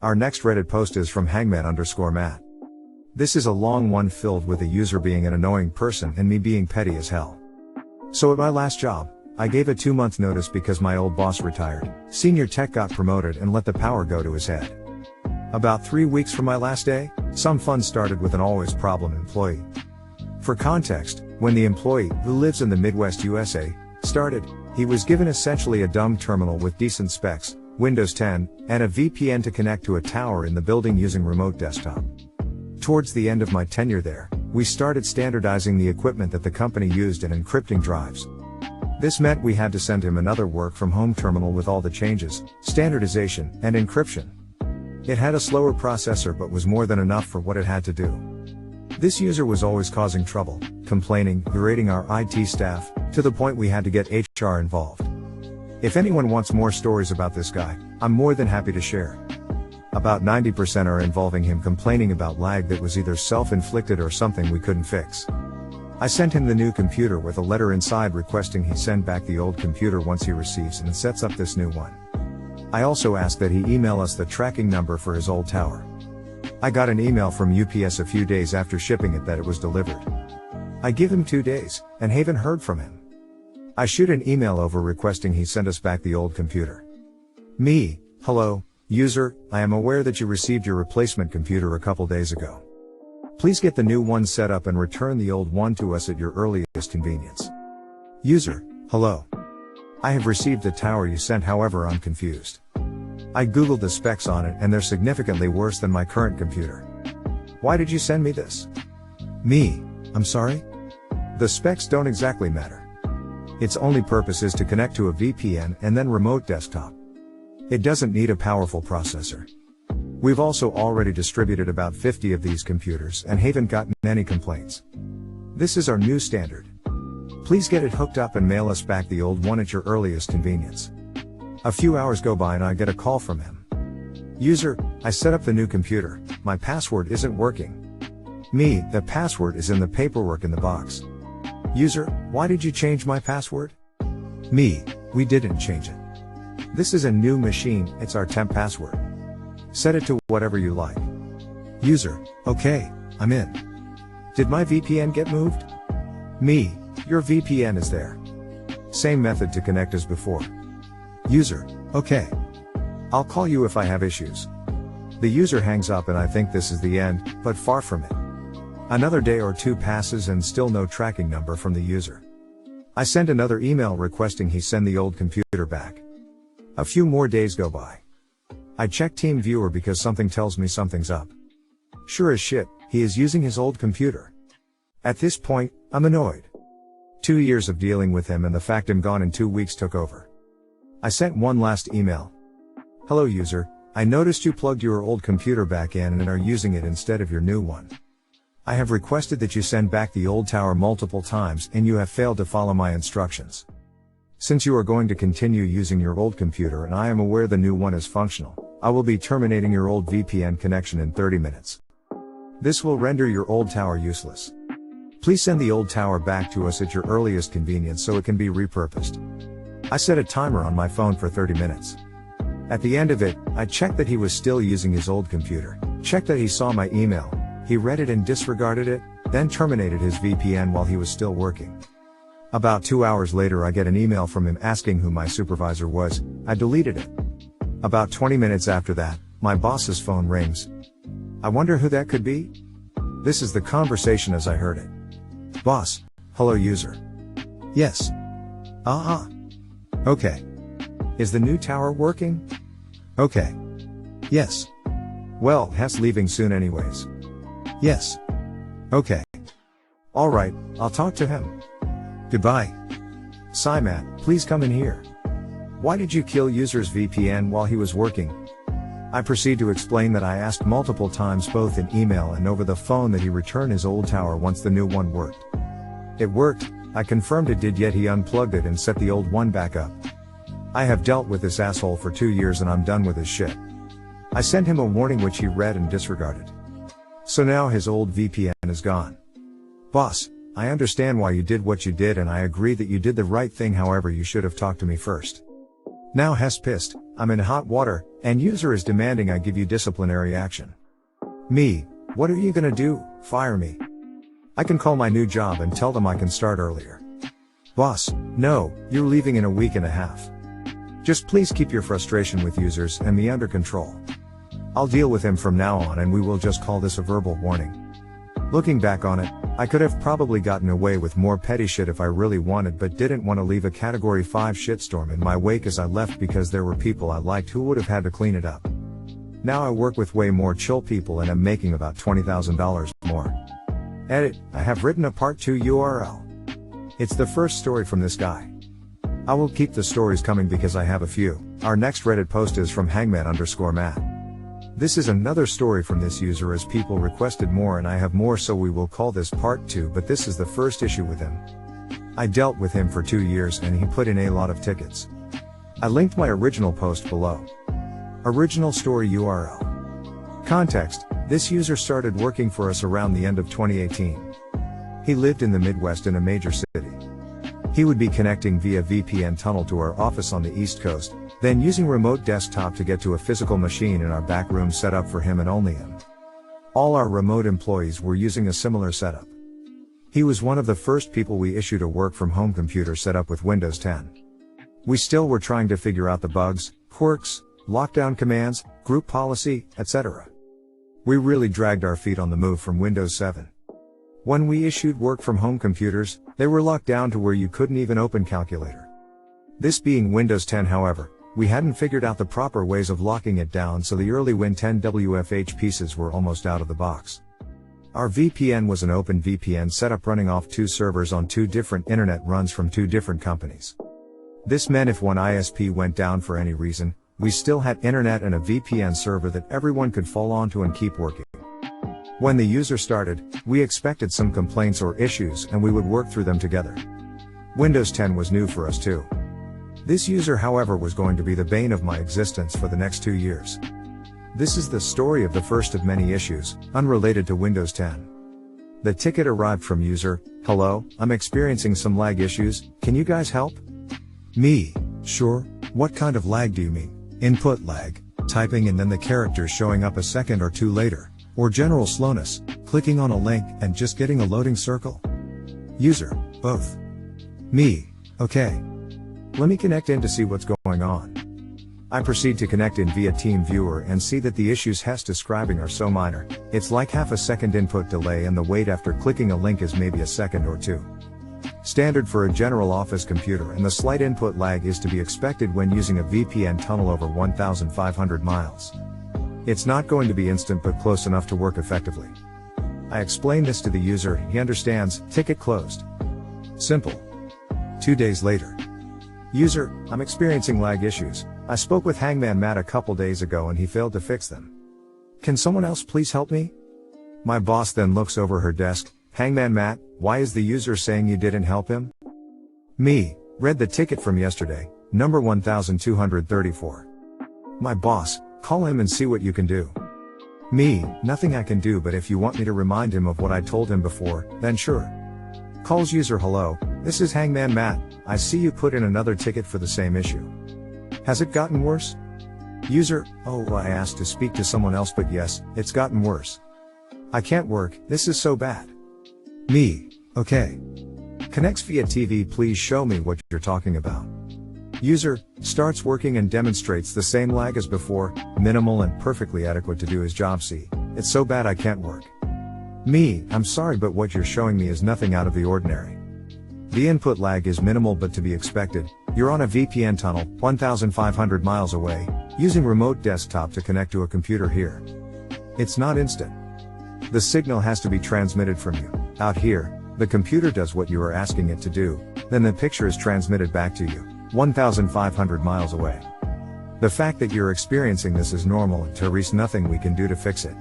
Our next Reddit post is from hangman_Matt. This is a long one filled with a user being an annoying person and me being petty as hell. So at my last job, I gave a 2-month notice because my old boss retired, senior tech got promoted and let the power go to his head. About 3 weeks from my last day, some fun started with an always problem employee. For context, when the employee, who lives in the Midwest USA, started, he was given essentially a dumb terminal with decent specs, Windows 10, and a VPN to connect to a tower in the building using remote desktop. Towards the end of my tenure there, we started standardizing the equipment that the company used and encrypting drives. This meant we had to send him another work-from-home terminal with all the changes, standardization, and encryption. It had a slower processor but was more than enough for what it had to do. This user was always causing trouble, complaining, berating our IT staff, to the point we had to get HR involved. If anyone wants more stories about this guy, I'm more than happy to share. About 90% are involving him complaining about lag that was either self-inflicted or something we couldn't fix. I sent him the new computer with a letter inside requesting he send back the old computer once he receives and sets up this new one. I also asked that he email us the tracking number for his old tower. I got an email from UPS a few days after shipping it that it was delivered. I give him 2 days, and haven't heard from him. I shoot an email over requesting he send us back the old computer. Me, hello, user, I am aware that you received your replacement computer a couple days ago. Please get the new one set up and return the old one to us at your earliest convenience. User, hello. I have received the tower you sent, however I'm confused. I googled the specs on it and they're significantly worse than my current computer. Why did you send me this? Me, I'm sorry? The specs don't exactly matter. Its only purpose is to connect to a VPN and then remote desktop. It doesn't need a powerful processor. We've also already distributed about 50 of these computers and haven't gotten any complaints. This is our new standard. Please get it hooked up and mail us back the old one at your earliest convenience. A few hours go by and I get a call from him. User, I set up the new computer, my password isn't working. Me, the password is in the paperwork in the box. User, why did you change my password? Me, we didn't change it. This is a new machine, it's our temp password. Set it to whatever you like. User, okay, I'm in. Did my VPN get moved? Me, your VPN is there. Same method to connect as before. User, okay. I'll call you if I have issues. The user hangs up and I think this is the end, but far from it. Another day or two passes and still no tracking number from the user. I send another email requesting he send the old computer back. A few more days go by. I check TeamViewer because something tells me something's up. Sure as shit, he is using his old computer. At this point, I'm annoyed. 2 years of dealing with him and the fact I'm gone in 2 weeks took over. I sent one last email. Hello user, I noticed you plugged your old computer back in and are using it instead of your new one. I have requested that you send back the old tower multiple times and you have failed to follow my instructions. Since you are going to continue using your old computer and I am aware the new one is functional, I will be terminating your old VPN connection in 30 minutes. This will render your old tower useless. Please send the old tower back to us at your earliest convenience so it can be repurposed. I set a timer on my phone for 30 minutes. At the end of it, I checked that he was still using his old computer, checked that he saw my email, he read it and disregarded it, then terminated his VPN while he was still working. About 2 hours later I get an email from him asking who my supervisor was, I deleted it. About 20 minutes after that, my boss's phone rings. I wonder who that could be? This is the conversation as I heard it. Boss, hello user. Yes. Okay. Is the new tower working? Okay. Yes. Well, Hess leaving soon anyways. Yes. Okay. Alright, I'll talk to him. Goodbye. Matt, please come in here. Why did you kill user's VPN while he was working? I proceed to explain that I asked multiple times both in email and over the phone that he return his old tower once the new one worked. It worked, I confirmed it did, yet he unplugged it and set the old one back up. I have dealt with this asshole for 2 years and I'm done with his shit. I sent him a warning which he read and disregarded. So now his old VPN is gone. Boss, I understand why you did what you did and I agree that you did the right thing, however you should have talked to me first. Now Hess pissed, I'm in hot water, and user is demanding I give you disciplinary action. Me, what are you gonna do, fire me? I can call my new job and tell them I can start earlier. Boss, no, you're leaving in a week and a half. Just please keep your frustration with users and me under control. I'll deal with him from now on and we will just call this a verbal warning. Looking back on it, I could have probably gotten away with more petty shit if I really wanted but didn't want to leave a category 5 shitstorm in my wake as I left because there were people I liked who would have had to clean it up. Now I work with way more chill people and am making about $20,000 more. Edit, I have written a part 2 URL. It's the first story from this guy. I will keep the stories coming because I have a few. Our next Reddit post is from Hangman_Matt. This is another story from this user as people requested more and I have more, so we will call this part 2, but this is the first issue with him. I dealt with him for 2 years and he put in a lot of tickets. I linked my original post below. Original story URL. Context, this user started working for us around the end of 2018. He lived in the Midwest in a major city. He would be connecting via VPN tunnel to our office on the East Coast, then using remote desktop to get to a physical machine in our back room set up for him and only him. All our remote employees were using a similar setup. He was one of the first people we issued a work from home computer set up with Windows 10. We still were trying to figure out the bugs, quirks, lockdown commands, group policy, etc. We really dragged our feet on the move from Windows 7. When we issued work from home computers, they were locked down to where you couldn't even open calculator. This being Windows 10, however, we hadn't figured out the proper ways of locking it down, so the early Win 10 WFH pieces were almost out of the box. Our VPN was an open VPN setup running off 2 servers on 2 different internet runs from 2 different companies. This meant if one ISP went down for any reason, we still had internet and a VPN server that everyone could fall onto and keep working. When the user started, we expected some complaints or issues and we would work through them together. Windows 10 was new for us too. This user, however, was going to be the bane of my existence for the next 2 years. This is the story of the first of many issues, unrelated to Windows 10. The ticket arrived from user, hello, I'm experiencing some lag issues, can you guys help? Me, sure, what kind of lag do you mean? Input lag, typing and then the characters showing up a second or 2 later. Or general slowness, clicking on a link and just getting a loading circle? User, both. Me, okay. Let me connect in to see what's going on. I proceed to connect in via TeamViewer and see that the issues Hess describing are so minor, it's like half a second input delay and the wait after clicking a link is maybe a second or 2. Standard for a general office computer, and the slight input lag is to be expected when using a VPN tunnel over 1,500 miles. It's not going to be instant but close enough to work effectively. I explain this to the user, he understands, ticket closed. Simple. 2 days later. User, I'm experiencing lag issues. I spoke with Hangman Matt a couple days ago and he failed to fix them. Can someone else please help me? My boss then looks over her desk, Hangman Matt, why is the user saying you didn't help him? Me, read the ticket from yesterday, number 1234. My boss, call him and see what you can do. Me, nothing I can do, but if you want me to remind him of what I told him before, then sure. Calls user, hello, this is Hangman Matt, I see you put in another ticket for the same issue. Has it gotten worse? User, oh, I asked to speak to someone else, but yes, it's gotten worse. I can't work, this is so bad. Me, okay. Connects via TV, please show me what you're talking about. User, starts working and demonstrates the same lag as before, minimal and perfectly adequate to do his job. See, it's so bad I can't work. Me, I'm sorry but what you're showing me is nothing out of the ordinary. The input lag is minimal but to be expected, you're on a VPN tunnel, 1,500 miles away, using remote desktop to connect to a computer here. It's not instant. The signal has to be transmitted from you. Out here, the computer does what you are asking it to do, then the picture is transmitted back to you. 1,500 miles away. The fact that you're experiencing this is normal and there is nothing we can do to fix it.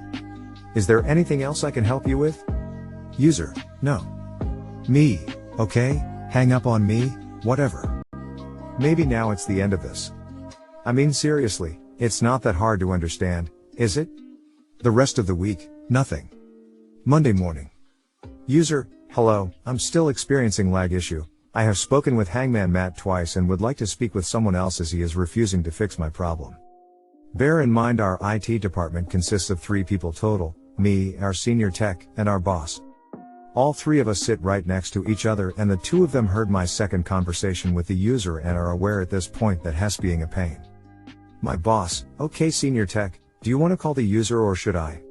Is there anything else I can help you with? User, no. Me, okay, hang up on me, whatever. Maybe now it's the end of this. I mean seriously, it's not that hard to understand, is it? The rest of the week, nothing. Monday morning. User, hello, I'm still experiencing lag issue. I have spoken with Hangman Matt twice and would like to speak with someone else as he is refusing to fix my problem. Bear in mind our IT department consists of 3 people total, me, our senior tech, and our boss. All 3 of us sit right next to each other and the 2 of them heard my second conversation with the user and are aware at this point that Hess being a pain. My boss, okay senior tech, do you want to call the user or should I?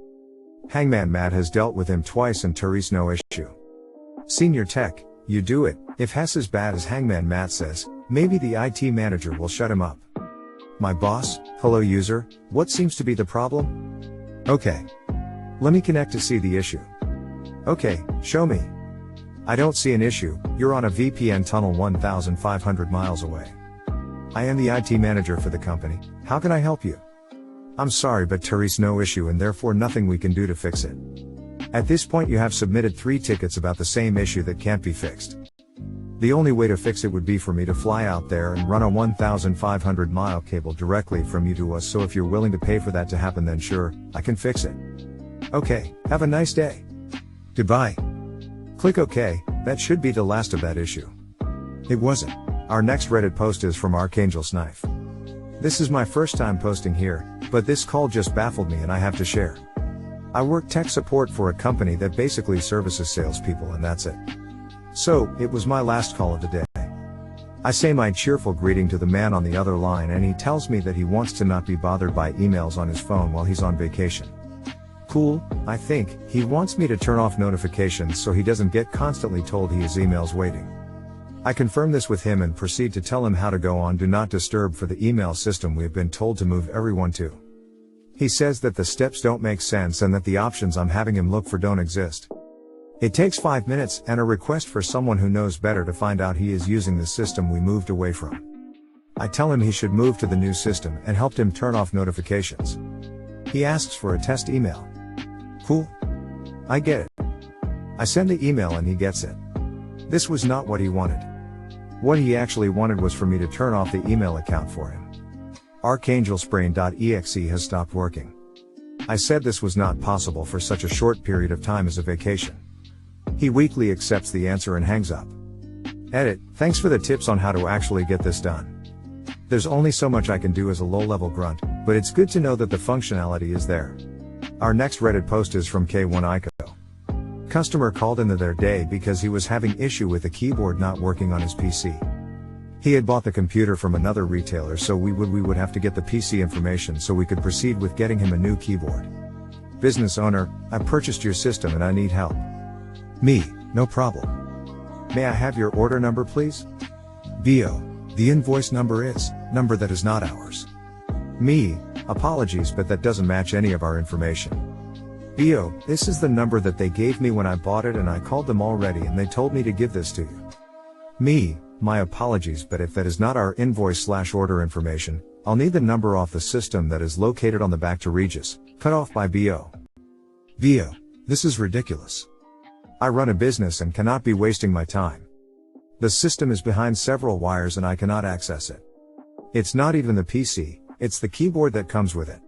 Hangman Matt has dealt with him twice and Therese no issue. Senior tech, you do it, if Hess is bad as Hangman Matt says, maybe the IT manager will shut him up. My boss, hello user, what seems to be the problem? Okay. Let me connect to see the issue. Okay, show me. I don't see an issue, you're on a VPN tunnel 1,500 miles away. I am the IT manager for the company, how can I help you? I'm sorry but Therese no issue and therefore nothing we can do to fix it. At this point you have submitted 3 tickets about the same issue that can't be fixed. The only way to fix it would be for me to fly out there and run a 1,500 mile cable directly from you to us, so if you're willing to pay for that to happen then sure, I can fix it. Okay, have a nice day. Goodbye. Click OK, that should be the last of that issue. It wasn't. Our next Reddit post is from Archangel's Knife. This is my first time posting here, but this call just baffled me and I have to share. I work tech support for a company that basically services salespeople and that's it. So, it was my last call of the day. I say my cheerful greeting to the man on the other line and he tells me that he wants to not be bothered by emails on his phone while he's on vacation. Cool, I think, he wants me to turn off notifications so he doesn't get constantly told he has emails waiting. I confirm this with him and proceed to tell him how to go on Do Not Disturb for the email system we have been told to move everyone to. He says that the steps don't make sense and that the options I'm having him look for don't exist. It takes 5 minutes and a request for someone who knows better to find out he is using the system we moved away from. I tell him he should move to the new system and helped him turn off notifications. He asks for a test email. Cool. I get it. I send the email and he gets it. This was not what he wanted. What he actually wanted was for me to turn off the email account for him. Archangelsbrain.exe has stopped working. I said this was not possible for such a short period of time as a vacation. He weakly accepts the answer and hangs up. Edit, thanks for the tips on how to actually get this done. There's only so much I can do as a low-level grunt, but it's good to know that the functionality is there. Our next Reddit post is from K1ICO. Customer called in the other day because he was having issue with the keyboard not working on his PC. He had bought the computer from another retailer so we would have to get the PC information so we could proceed with getting him a new keyboard. Business owner, I purchased your system and I need help. Me, no problem. May I have your order number please? BO, the invoice number is, number that is not ours. Me, apologies but that doesn't match any of our information. BO, this is the number that they gave me when I bought it and I called them already and they told me to give this to you. Me, my apologies but if that is not our invoice/order information, I'll need the number off the system that is located on the back to Regis, cut off by BO. BO, this is ridiculous. I run a business and cannot be wasting my time. The system is behind several wires and I cannot access it. It's not even the PC, it's the keyboard that comes with it.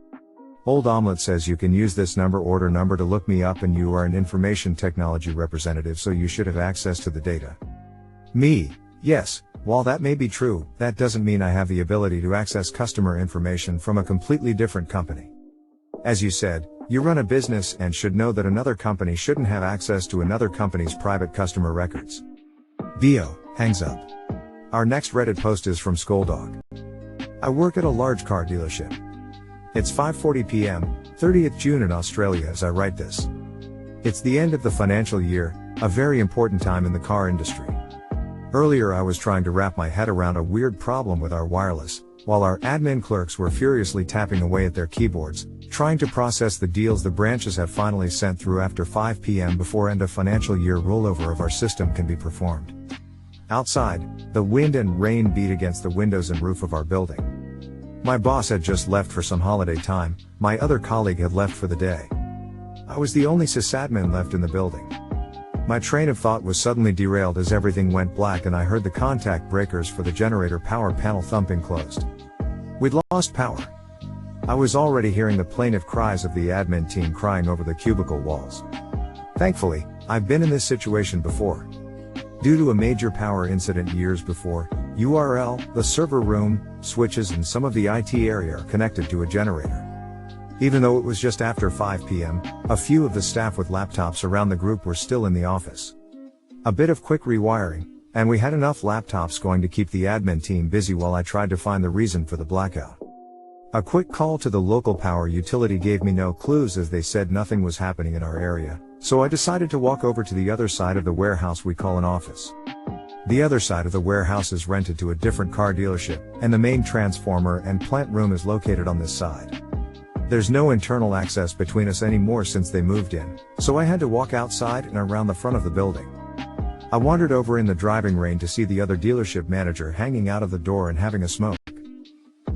Old Omelette says you can use this order number to look me up and you are an information technology representative so you should have access to the data. Me, yes, while that may be true, that doesn't mean I have the ability to access customer information from a completely different company. As you said, you run a business and should know that another company shouldn't have access to another company's private customer records. BO, hangs up. Our next Reddit post is from Skolldog. I work at a large car dealership. It's 5:40 p.m., 30th June in Australia as I write this. It's the end of the financial year, a very important time in the car industry. Earlier I was trying to wrap my head around a weird problem with our wireless, while our admin clerks were furiously tapping away at their keyboards, trying to process the deals the branches have finally sent through after 5 p.m. before end of financial year rollover of our system can be performed. Outside, the wind and rain beat against the windows and roof of our building. My boss had just left for some holiday time, my other colleague had left for the day. I was the only sysadmin left in the building. My train of thought was suddenly derailed as everything went black and I heard the contact breakers for the generator power panel thumping closed. We'd lost power. I was already hearing the plaintive cries of the admin team crying over the cubicle walls. Thankfully, I've been in this situation before. Due to a major power incident years before, URL, the server room, switches and some of the IT area are connected to a generator. Even though it was just after 5 p.m., a few of the staff with laptops around the group were still in the office. A bit of quick rewiring, and we had enough laptops going to keep the admin team busy while I tried to find the reason for the blackout. A quick call to the local power utility gave me no clues as they said nothing was happening in our area, so I decided to walk over to the other side of the warehouse we call an office. The other side of the warehouse is rented to a different car dealership, and the main transformer and plant room is located on this side. There's no internal access between us anymore since they moved in, so I had to walk outside and around the front of the building. I wandered over in the driving rain to see the other dealership manager hanging out of the door and having a smoke.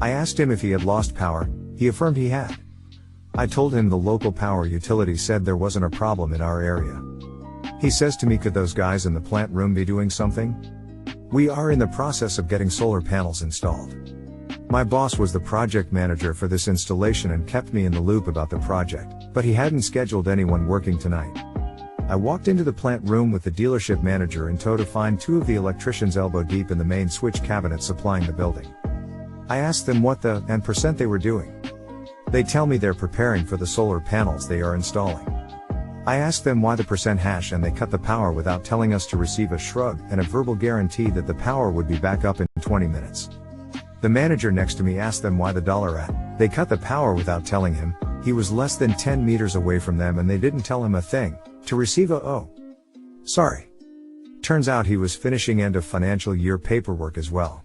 I asked him if he had lost power. He affirmed he had. I told him the local power utility said there wasn't a problem in our area. He says to me, could those guys in the plant room be doing something? We are in the process of getting solar panels installed. My boss was the project manager for this installation and kept me in the loop about the project, but he hadn't scheduled anyone working tonight. I walked into the plant room with the dealership manager in tow to find two of the electricians elbow deep in the main switch cabinet supplying the building. I asked them what the % they were doing. They tell me they're preparing for the solar panels they are installing. I asked them why the % and they cut the power without telling us to receive a shrug and a verbal guarantee that the power would be back up in 20 minutes. The manager next to me asked them why the $. They cut the power without telling him. He was less than 10 meters away from them and they didn't tell him a thing, to receive a sorry. Turns out he was finishing end of financial year paperwork as well.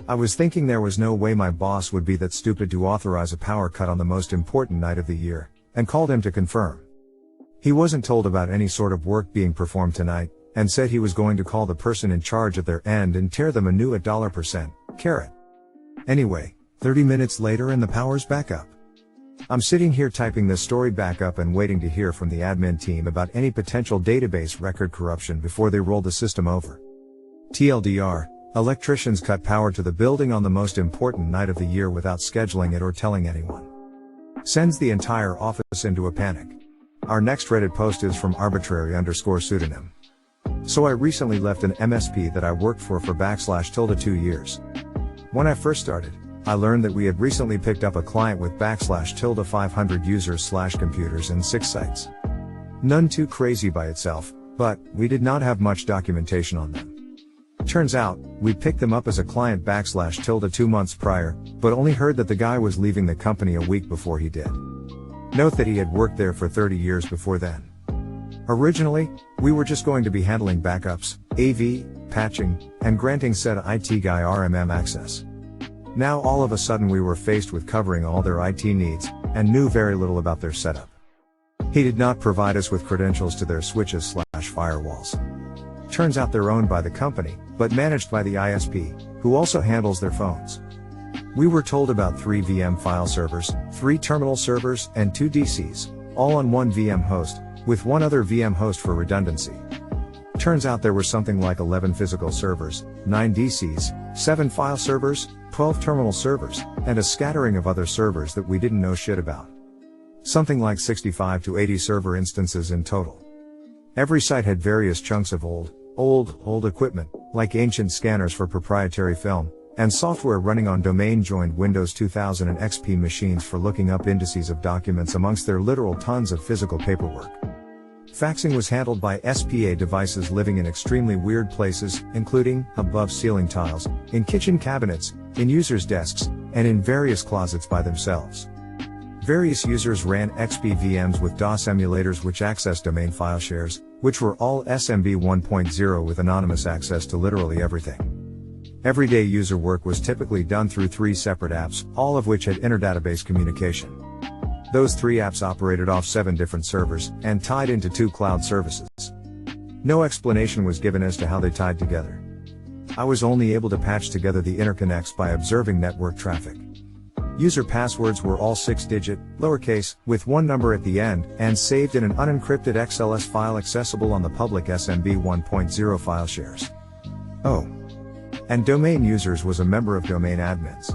I was thinking there was no way my boss would be that stupid to authorize a power cut on the most important night of the year, and called him to confirm. He wasn't told about any sort of work being performed tonight, and said he was going to call the person in charge at their end and tear them a new $. Carrot. Anyway, 30 minutes later and the power's back up. I'm sitting here typing this story back up and waiting to hear from the admin team about any potential database record corruption before they roll the system over. TLDR, electricians cut power to the building on the most important night of the year without scheduling it or telling anyone. Sends the entire office into a panic. Our next Reddit post is from arbitrary_pseudonym. So I recently left an MSP that I worked for /2 years. When I first started, I learned that we had recently picked up a client with /500 users/computers and 6 sites. None too crazy by itself, but we did not have much documentation on them. Turns out, we picked them up as a client /2 months prior, but only heard that the guy was leaving the company a week before he did. Note that he had worked there for 30 years before then. Originally, we were just going to be handling backups, AV, patching, and granting said IT guy RMM access. Now all of a sudden we were faced with covering all their IT needs, and knew very little about their setup. He did not provide us with credentials to their switches/firewalls. Turns out they're owned by the company, but managed by the ISP, who also handles their phones. We were told about 3 VM file servers, 3 terminal servers, and 2 DCs, all on one VM host, with one other VM host for redundancy. Turns out there were something like 11 physical servers, 9 DCs, 7 file servers, 12 terminal servers, and a scattering of other servers that we didn't know shit about. Something like 65 to 80 server instances in total. Every site had various chunks of old equipment, like ancient scanners for proprietary film, and software running on domain-joined Windows 2000 and XP machines for looking up indices of documents amongst their literal tons of physical paperwork. Faxing was handled by SPA devices living in extremely weird places, including above ceiling tiles, in kitchen cabinets, in users' desks, and in various closets by themselves. Various users ran XP VMs with DOS emulators which accessed domain file shares, which were all SMB 1.0 with anonymous access to literally everything. Everyday user work was typically done through 3 separate apps, all of which had inter-database communication. Those 3 apps operated off 7 different servers, and tied into 2 cloud services. No explanation was given as to how they tied together. I was only able to patch together the interconnects by observing network traffic. User passwords were all 6-digit, lowercase, with 1 number at the end, and saved in an unencrypted XLS file accessible on the public SMB 1.0 file shares. And domain users was a member of domain admins.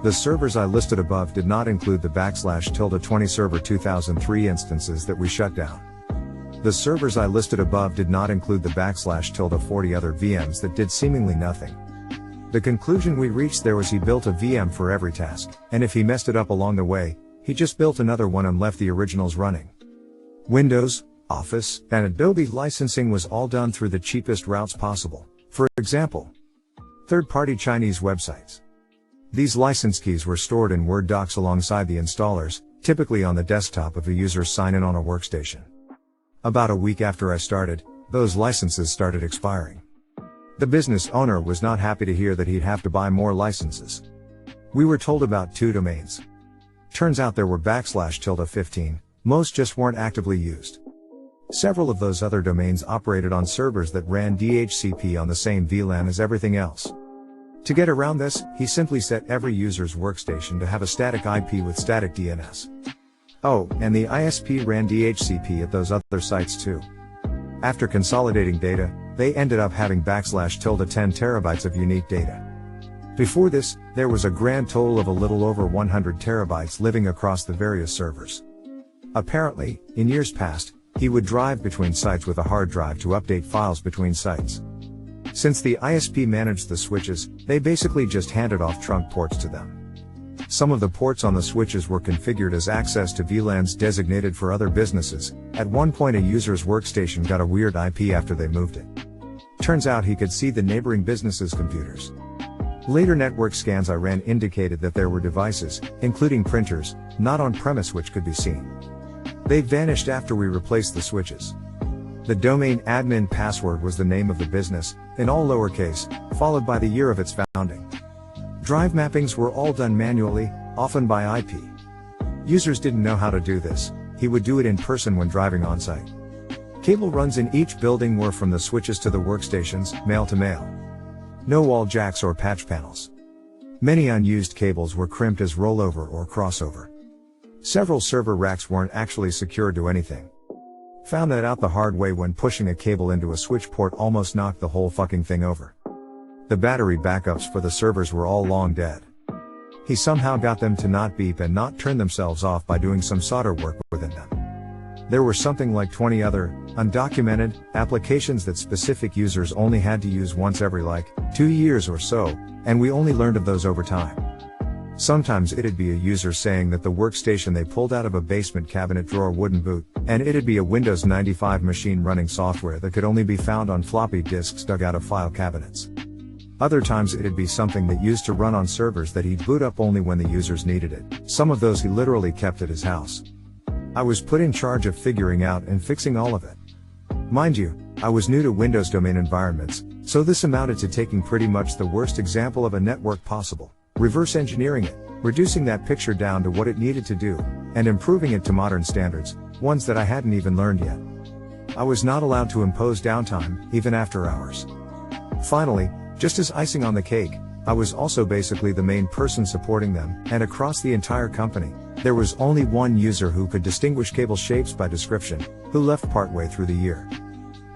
The servers I listed above did not include the /20 server 2003 instances that we shut down. The servers I listed above did not include the /40 other VMs that did seemingly nothing. The conclusion we reached there was he built a VM for every task, and if he messed it up along the way, he just built another one and left the originals running. Windows, Office, and Adobe licensing was all done through the cheapest routes possible. For example, third-party Chinese websites. These license keys were stored in Word docs alongside the installers, typically on the desktop of a user's sign-in on a workstation. About a week after I started, those licenses started expiring. The business owner was not happy to hear that he'd have to buy more licenses. We were told about 2 domains. Turns out there were /15, most just weren't actively used. Several of those other domains operated on servers that ran DHCP on the same VLAN as everything else. To get around this, he simply set every user's workstation to have a static IP with static DNS. Oh, and the ISP ran DHCP at those other sites too. After consolidating data, they ended up having /10 terabytes of unique data. Before this, there was a grand total of a little over 100 terabytes living across the various servers. Apparently, in years past, he would drive between sites with a hard drive to update files between sites. Since the ISP managed the switches, they basically just handed off trunk ports to them. Some of the ports on the switches were configured as access to VLANs designated for other businesses. At one point a user's workstation got a weird IP after they moved it. Turns out he could see the neighboring business's computers. Later network scans I ran indicated that there were devices, including printers, not on premise which could be seen. They vanished after we replaced the switches. The domain admin password was the name of the business, in all lowercase, followed by the year of its founding. Drive mappings were all done manually, often by IP. Users didn't know how to do this. He would do it in person when driving on site. Cable runs in each building were from the switches to the workstations, male to male. No wall jacks or patch panels. Many unused cables were crimped as rollover or crossover. Several server racks weren't actually secured to anything. Found that out the hard way when pushing a cable into a switch port almost knocked the whole fucking thing over. The battery backups for the servers were all long dead. He somehow got them to not beep and not turn themselves off by doing some solder work within them. There were something like 20 other, undocumented, applications that specific users only had to use once every 2 years or so, and we only learned of those over time. Sometimes it'd be a user saying that the workstation they pulled out of a basement cabinet drawer wouldn't boot, and it'd be a Windows 95 machine running software that could only be found on floppy disks dug out of file cabinets. Other times it'd be something that used to run on servers that he'd boot up only when the users needed it. Some of those he literally kept at his house. I was put in charge of figuring out and fixing all of it. Mind you, I was new to Windows domain environments, so this amounted to taking pretty much the worst example of a network possible, reverse engineering it, reducing that picture down to what it needed to do, and improving it to modern standards, ones that I hadn't even learned yet. I was not allowed to impose downtime, even after hours. Finally, just as icing on the cake, I was also basically the main person supporting them, and across the entire company, there was only one user who could distinguish cable shapes by description, who left partway through the year.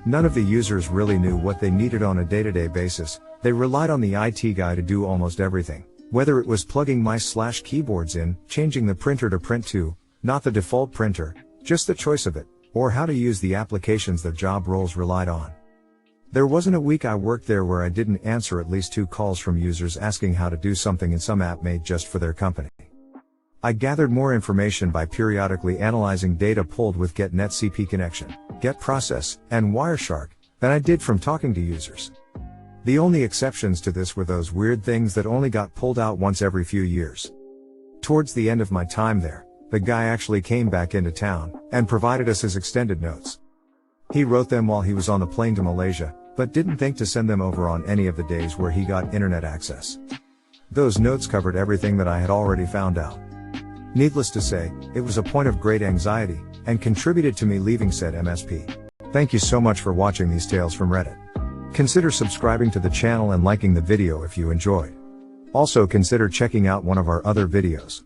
None of the users really knew what they needed on a day-to-day basis. They relied on the IT guy to do almost everything, whether it was plugging mice/keyboards in, changing the printer to print to, not the default printer, just the choice of it, or how to use the applications their job roles relied on. There wasn't a week I worked there where I didn't answer at least 2 calls from users asking how to do something in some app made just for their company. I gathered more information by periodically analyzing data pulled with GetNetCP connection, GetProcess, and Wireshark, than I did from talking to users. The only exceptions to this were those weird things that only got pulled out once every few years. Towards the end of my time there, the guy actually came back into town, and provided us his extended notes. He wrote them while he was on the plane to Malaysia, but didn't think to send them over on any of the days where he got internet access. Those notes covered everything that I had already found out. Needless to say, it was a point of great anxiety, and contributed to me leaving said MSP. Thank you so much for watching these tales from Reddit. Consider subscribing to the channel and liking the video if you enjoyed. Also consider checking out one of our other videos.